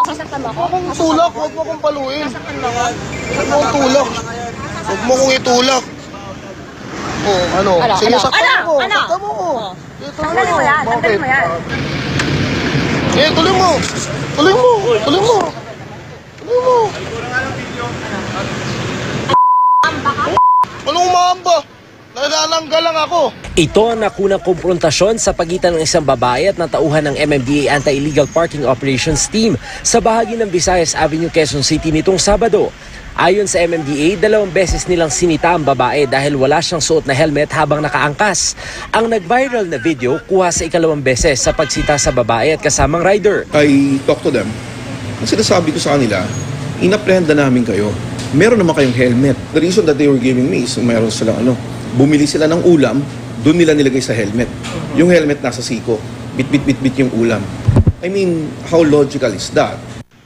Sasaktan mo ako? Huwag mong tulak, huwag mo kong paluin. Sasaktan mo ako? Huwag mo kong tulak. Huwag mo kong itulak. Oh, ano? Sige, saktan mo. Saktan mo. Tanggalin mo yan. Tanggalin mo yan. Eh, tuloy mo. Tuloy mo. Tuloy mo. Tuloy mo. Anong umamba? Nalalangga lang ako. Ito ang nakunang kumprontasyon sa pagitan ng isang babae at natauhan ng MMDA Anti-Illegal Parking Operations Team sa bahagi ng Visayas Avenue, Quezon City nitong Sabado. Ayon sa MMDA, 2 beses nilang sinita ang babae dahil wala siyang suot na helmet habang nakaangkas. Ang nag-viral na video kuha sa 2nd beses sa pagsita sa babae at kasamang rider. I talk to them. Ang sinasabi ko sa kanila, inaprehenda namin kayo. Meron naman kayong helmet. The reason that they were giving me is meron silang bumili sila ng ulam, doon nila nilagay sa helmet. Yung helmet nasa siko, bit yung ulam. I mean, how logical is that?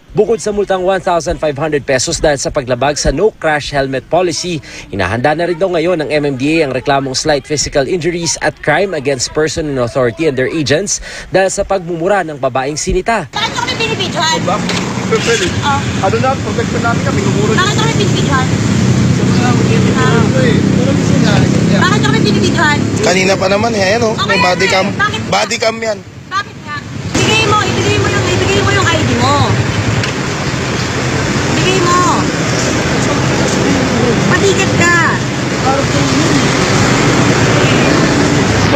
Bukod sa multang 1,500 pesos dahil sa paglabag sa no crash helmet policy, hinahanda na rin daw ngayon ng MMDA ang reklamong slight physical injuries at crime against person in authority and their agents dahil sa pagmumura ng babaeng sinita. Bakit kami binibidyohan? Pwede. Ano na, protection namin kami. Bakit kami binibidyohan? Bakit kami binibidyohan? Kanina pa naman, ayan o. May body cam. Bakit? Body cam yan. Bakit nga? Ibigay mo yung ID mo. Ibigay mo. Patikat ka.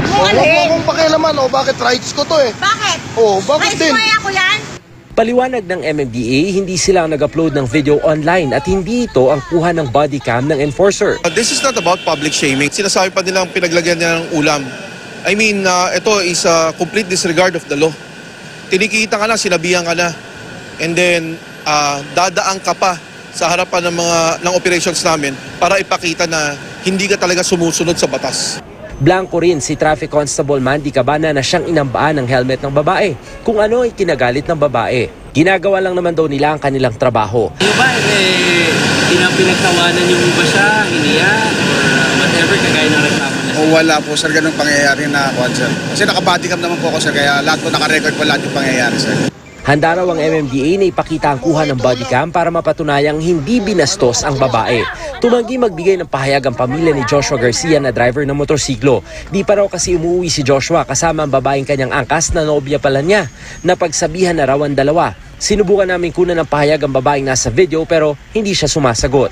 Huwag mo Huwag mo kong pakialaman, bakit rights ko to eh. Bakit? Bakit din? Rights mo yan? Paliwanag ng MMDA, hindi sila nag-upload ng video online at hindi ito ang kuha ng body cam ng enforcer. This is not about public shaming. Sinasabi pa nilang pinaglagyan niya ng ulam. I mean, ito is a complete disregard of the law. Tinikita ka na, sinabihan ka na. And then, dadaan ka pa sa harapan ng operations namin para ipakita na hindi ka talaga sumusunod sa batas. Blanco rin si Traffic Constable Mandy Cabana na siyang inambaan ng helmet ng babae kung ano ay kinagalit ng babae. Ginagawa lang naman daw nila ang kanilang trabaho. Ano ba, pinagtawanan yung iba siya, hiniyan, or whatever, kagaya ng reklamo na siya? O wala po sir, ganung pangyayari na ako sir. Kasi naka-bodycam naman po ako sir, kaya lahat po naka-record po lahat yung pangyayari sir. Handa raw ang MMDA na ipakita ang kuha ng bodycam para mapatunayang hindi binastos ang babae. Tumanggi magbigay ng pahayag ang pamilya ni Joshua Garcia na driver ng motorsiklo. Di pa raw kasi umuwi si Joshua kasama ang babaeng kanyang angkas na nobya pala niya. Napagsabihan na raw ang dalawa. Sinubukan namin kunan ng pahayag ang babaeng nasa video pero hindi siya sumasagot.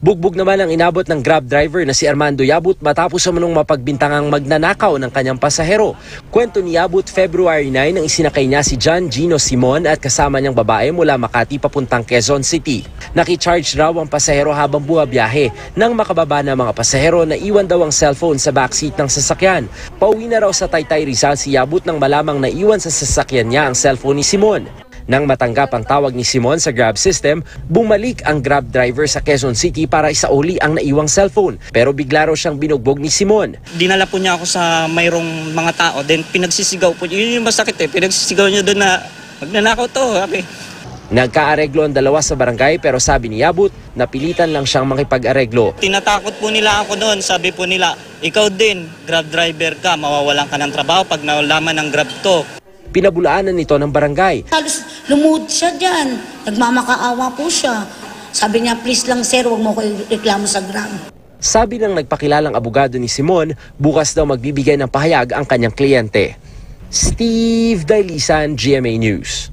Bugbog naman ang inabot ng Grab driver na si Armando Yabut matapos umanong mapagbintangang magnanakaw ng kanyang pasahero. Kwento ni Yabut, February 9 nang isinakay niya si John Gino Simon at kasama niyang babae mula Makati papuntang Quezon City. Nakicharge raw ang pasahero habang bumabiyahe. Nang makababa na mga pasahero, naiwan daw ang cellphone sa backseat ng sasakyan. Pauwi na raw sa Taytay Rizal si Yabut nang malamang naiwan sa sasakyan niya ang cellphone ni Simon. Nang matanggap ang tawag ni Simon sa Grab system, bumalik ang Grab driver sa Quezon City para isauli ang naiwang cellphone. Pero bigla raw siyang binugbog ni Simon. Dinala po niya ako sa mayroong mga tao, then pinagsisigaw po. Yun yung masakit pinagsisigaw niya doon na magnanakaw to. Sabi. Nagkaareglo ang dalawa sa barangay pero sabi ni Yabut, napilitan lang siyang makipag-areglo. Tinatakot po nila ako doon. Sabi po nila, ikaw din, Grab driver ka, mawawalan ka ng trabaho pag nalaman ng Grab to. Pinabulaanan nito ng barangay. Halos lumuhod siya dyan. Nagmamakaawa po siya. Sabi niya, please lang sir, huwag mo ko reklamo sa Grab. Sabi ng nagpakilalang abogado ni Simon, bukas daw magbibigay ng pahayag ang kanyang kliyente. Steve Dailisan, GMA News.